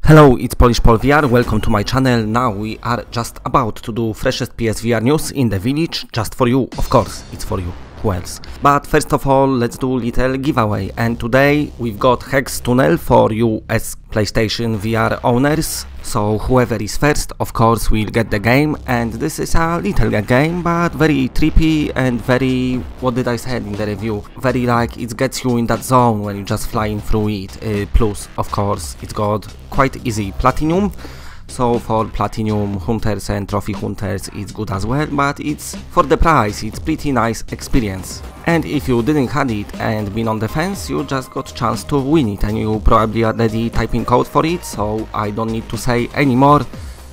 Hello, it's Polish Pol VR, welcome to my channel. Now we are just about to do freshest PSVR news in the village, just for you, of course, it's for you, who else? But first of all, let's do little giveaway, and today we've got Hex Tunnel for you as PlayStation VR owners, so whoever is first, of course, will get the game, and this is a little game, but very trippy and very, what did I say in the review, very like it gets you in that zone when you're just flying through it, plus, of course, it's got quite easy platinum, so for platinum hunters and trophy hunters it's good as well, but it's for the price, it's pretty nice experience. And if you didn't had it and been on the fence, you just got chance to win it, and you probably already typing code for it, so I don't need to say anymore,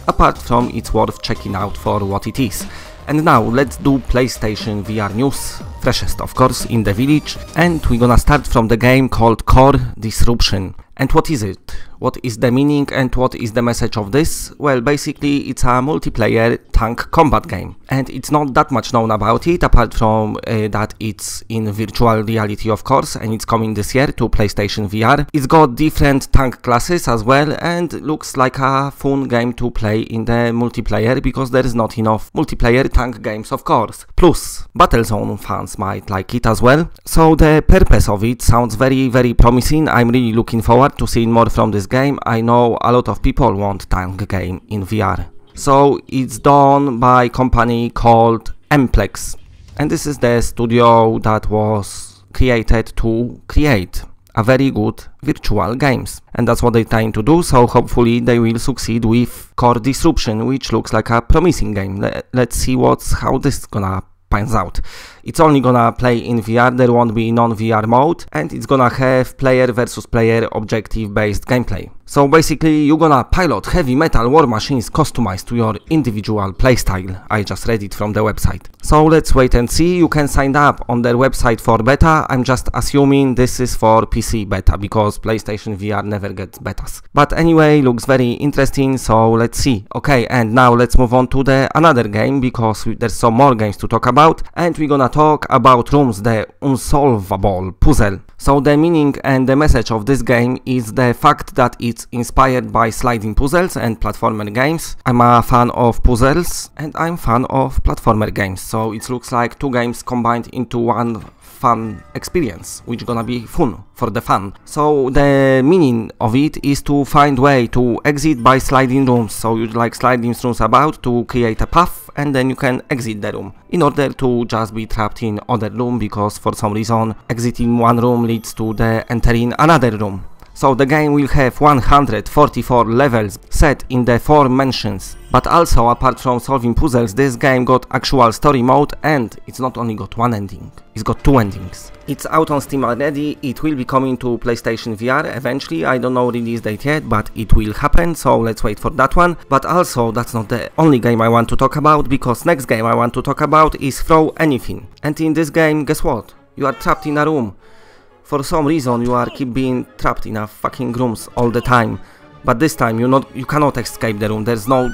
apart from it's worth checking out for what it is. And now let's do PlayStation VR news, freshest of course in the village, and we're gonna start from the game called Core Disruption. And what is it? What is the meaning and what is the message of this? Well, basically it's a multiplayer tank combat game, and it's not that much known about it apart from that it's in virtual reality of course, and it's coming this year to PlayStation VR. It's got different tank classes as well, and looks like a fun game to play in the multiplayer because there is not enough multiplayer tank games of course. Plus, Battlezone fans might like it as well, so the purpose of it sounds very promising. I'm really looking forward to seeing more from this game. I know a lot of people want tank game in VR. So it's done by a company called Mplex, and this is the studio that was created to create a very good virtual games, and that's what they're trying to do, so hopefully they will succeed with Core Disruption, which looks like a promising game. Let's see how this is gonna pans out. It's only gonna play in VR, there won't be non-VR mode, and it's gonna have player versus player objective based gameplay. So basically you're gonna pilot heavy metal war machines customized to your individual playstyle. I just read it from the website. So let's wait and see. You can sign up on their website for beta. I'm just assuming this is for PC beta because PlayStation VR never gets betas. But anyway, looks very interesting, so let's see. Okay, and now let's move on to the another game because there's some more games to talk about, and we're gonna talk about Rooms, the unsolvable puzzle. So the meaning and the message of this game is the fact that it's inspired by sliding puzzles and platformer games. I'm a fan of puzzles and I'm fan of platformer games, so it looks like two games combined into one fun experience, which gonna be fun for the fun. So the meaning of it is to find way to exit by sliding rooms, so you like sliding rooms about to create a path, and then you can exit the room in order to just be trapped in other room because for some reason exiting one room leads to the entering another room. So the game will have 144 levels set in the 4 mansions. But also, apart from solving puzzles, this game got actual story mode, and it's not only got one ending, it's got 2 endings. It's out on Steam already, it will be coming to PlayStation VR eventually, I don't know release date yet, but it will happen, so let's wait for that one. But also, that's not the only game I want to talk about, because next game I want to talk about is Throw Anything. And in this game, guess what? You are trapped in a room. For some reason you are keep being trapped in a fucking rooms all the time, but this time you cannot escape the room. There's no,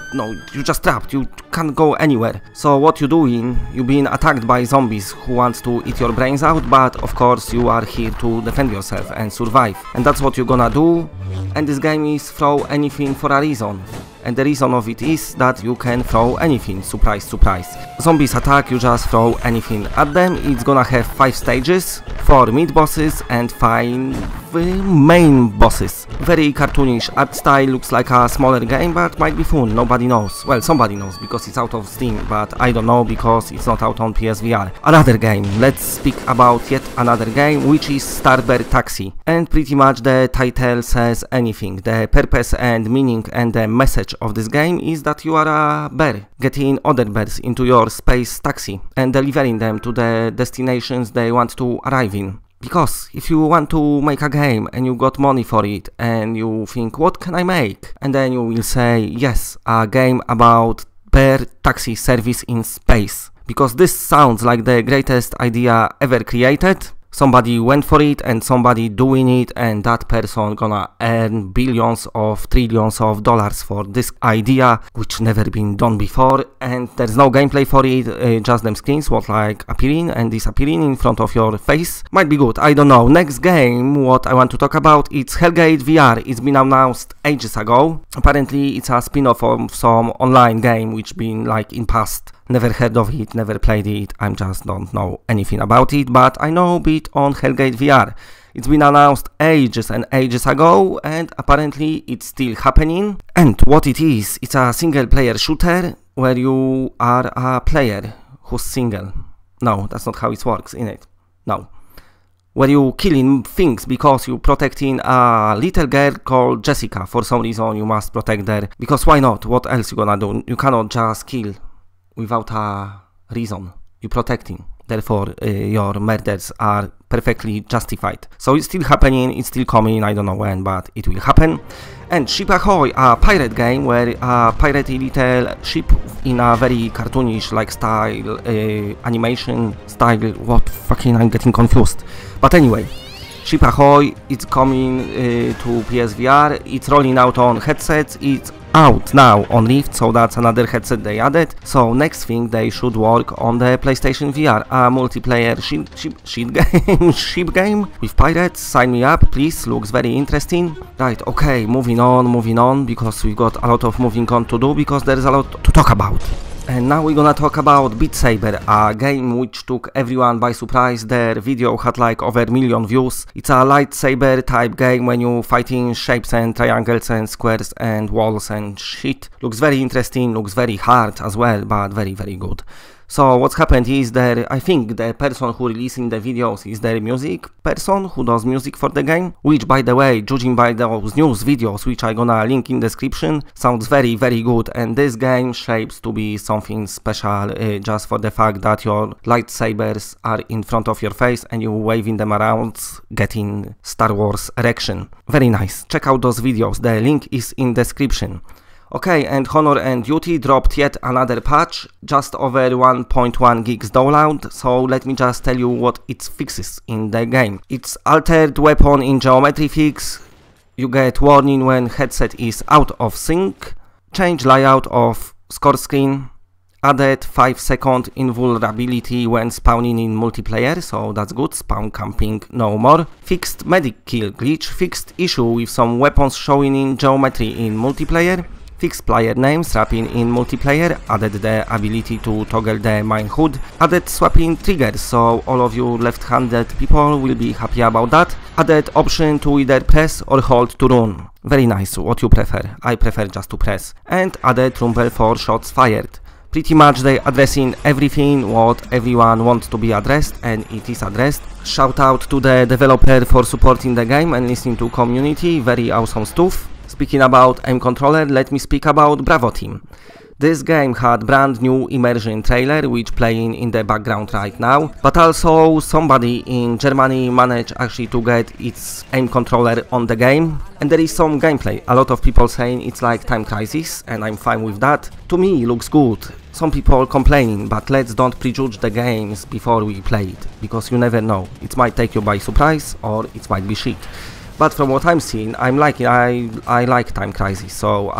you're just trapped, you can't go anywhere. So what you doing? You're being attacked by zombies who want to eat your brains out, but of course you are here to defend yourself and survive, and that's what you're gonna do. And this game is Throw Anything for a reason. And the reason of it is that you can throw anything, surprise surprise. Zombies attack, you just throw anything at them. It's gonna have 5 stages, 4 mid bosses and 5 main bosses. Very cartoonish art style, looks like a smaller game, but might be fun, nobody knows. Well, somebody knows because it's out of Steam, but I don't know because it's not out on PSVR. Another game, let's speak about yet another game, which is Starbear Taxi. And pretty much the title says anything. The purpose and meaning and the message of this game is that you are a bear, getting other bears into your space taxi and delivering them to the destinations they want to arrive in. Because if you want to make a game and you got money for it and you think, what can I make? And then you will say, yes, a game about bear taxi service in space. Because this sounds like the greatest idea ever created. somebody went for it and somebody doing it, and that person gonna earn billions of trillions of dollars for this idea, which never been done before. And there's no gameplay for it, just them screens what like appearing and disappearing in front of your face. Might be good, I don't know. Next game what I want to talk about, it's HELLGATE VR. It's been announced ages ago. Apparently it's a spin-off of some online game which been like in past. Never heard of it, never played it, I just don't know anything about it, but I know a bit on HELLGATE VR. It's been announced ages and ages ago, and apparently it's still happening. And what it is, it's a single player shooter where you are a player who's single. No, that's not how it works, innit? No. Where you killing things because you protecting a little girl called Jessica. For some reason you must protect her, because why not? What else you gonna do? You cannot just kill without a reason. You protecting. Therefore, your murders are perfectly justified. So it's still happening, it's still coming, I don't know when, but it will happen. And Ship Ahoy, a pirate game where a piratey little ship in a very cartoonish like style, animation style, what fucking, I'm getting confused. But anyway, Ship Ahoy, it's coming to PSVR, it's rolling out on headsets, it's out now on Rift, so that's another headset they added. So next thing they should work on the PlayStation VR, a multiplayer ship game with pirates. Sign me up, please, looks very interesting. Right, okay, moving on, because we've got a lot of moving on to do, because there is a lot to talk about. And now we're gonna talk about Beat Saber, a game which took everyone by surprise. Their video had like over 1 million views. It's a lightsaber type game when you fighting shapes and triangles and squares and walls and shit. Looks very interesting, looks very hard as well, but very, very good. So what's happened is that I think the person who releasing the videos is the music person who does music for the game, which by the way, judging by those news videos which I gonna link in description, sounds very, very good. And this game shapes to be something special, just for the fact that your lightsabers are in front of your face and you waving them around, getting Star Wars erection. Very nice. Check out those videos, the link is in description. Okay, and Honor and Duty dropped yet another patch, just over 1.1 gigs download, so let me just tell you what it fixes in the game. It's altered weapon in geometry fix, you get warning when headset is out of sync, change layout of score screen, added 5-second invulnerability when spawning in multiplayer, so that's good, spawn camping no more. Fixed medic kill glitch, fixed issue with some weapons showing in geometry in multiplayer. Fixed player name swapping in multiplayer, added the ability to toggle the main HUD, added swapping triggers, so all of you left-handed people will be happy about that. Added option to either press or hold to run. Very nice, what you prefer? I prefer just to press. And added rumble for shots fired. Pretty much they addressing everything what everyone wants to be addressed, and it is addressed. Shout out to the developer for supporting the game and listening to community, very awesome stuff. Speaking about aim controller, let me speak about Bravo Team. This game had brand new immersion trailer which playing in the background right now, but also somebody in Germany managed actually to get its aim controller on the game, and there is some gameplay. A lot of people saying it's like Time Crisis, and I'm fine with that. To me, it looks good. Some people complaining, but let's don't prejudge the games before we play it, because you never know. It might take you by surprise or it might be shit. But from what I'm seeing, I like Time Crisis, so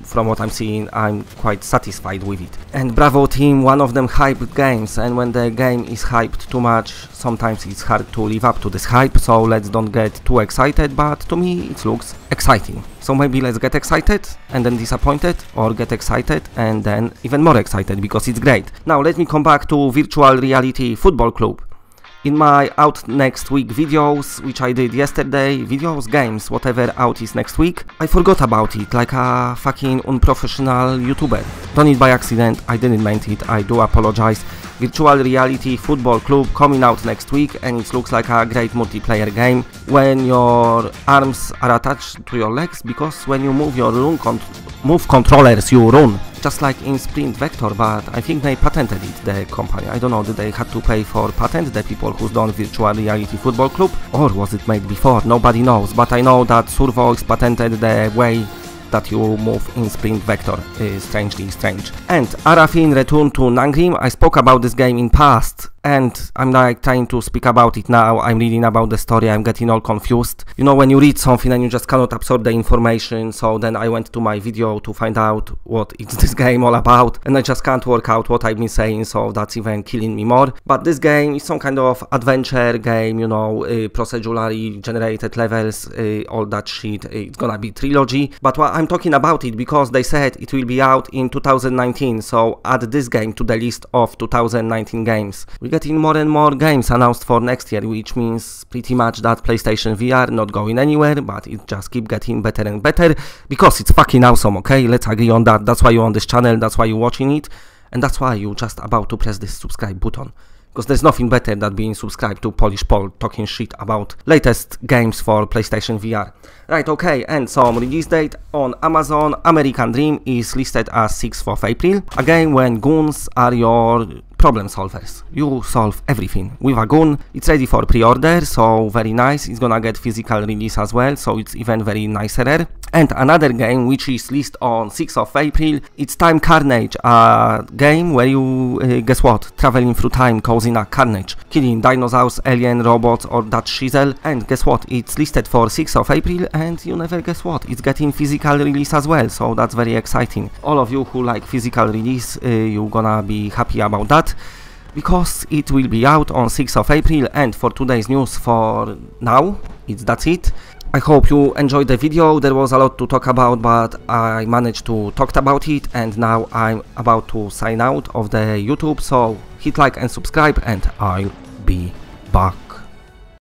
from what I'm seeing, I'm quite satisfied with it. And Bravo Team, one of them hyped games, and when the game is hyped too much, sometimes it's hard to live up to this hype, so let's don't get too excited, but to me it looks exciting. So maybe let's get excited and then disappointed, or get excited and then even more excited because it's great. Now let me come back to Virtual Reality Football Club. In my out next week videos, which I did yesterday, games, whatever out is next week, I forgot about it like a fucking unprofessional YouTuber. Done it by accident, I didn't mean it, I do apologize. Virtual Reality Football Club coming out next week, and it looks like a great multiplayer game when your arms are attached to your legs, because when you move your move controllers you run, just like in Sprint Vector, but I think they patented it, the company. I don't know, did they have to pay for patent, the people who's done Virtual Reality Football Club, or was it made before? Nobody knows, but I know that Survox patented the way that you move in Sprint Vector, strangely strange. And ARAFINN returned to NANGRIM. I spoke about this game in past and I'm like trying to speak about it now. I'm reading about the story, I'm getting all confused. You know, when you read something and you just cannot absorb the information, so then I went to my video to find out what is this game all about, and I just can't work out what I've been saying, so that's even killing me more. But this game is some kind of adventure game, you know, procedurally generated levels, all that shit. It's gonna be trilogy, but I'm talking about it because they said it will be out in 2019, so add this game to the list of 2019 games. We're getting more and more games announced for next year, which means pretty much that PlayStation VR not going anywhere, but it just keep getting better and better because it's fucking awesome, okay? Let's agree on that. That's why you're on this channel, that's why you're watching it, and that's why you're just about to press this subscribe button. Because there's nothing better than being subscribed to Polish Paul talking shit about latest games for PlayStation VR. Right, okay, and some release date on Amazon. American Dream is listed as 6th of April. Again, when goons are your problem solvers. You solve everything with a gun. It's ready for pre-order, so very nice. It's gonna get physical release as well, so it's even very nicer. And another game which is listed on 6th of April, it's Time Carnage, a game where you, guess what, traveling through time, causing a carnage, killing dinosaurs, alien, robots, or that shizzle. And guess what, it's listed for 6th of April, and you never guess what, it's getting physical release as well, so that's very exciting. All of you who like physical release, you're gonna be happy about that, because it will be out on 6th of April. And for today's news for now, that's it. I hope you enjoyed the video. There was a lot to talk about, but I managed to talk about it, and now I'm about to sign out of the YouTube, so hit like and subscribe, and I'll be back.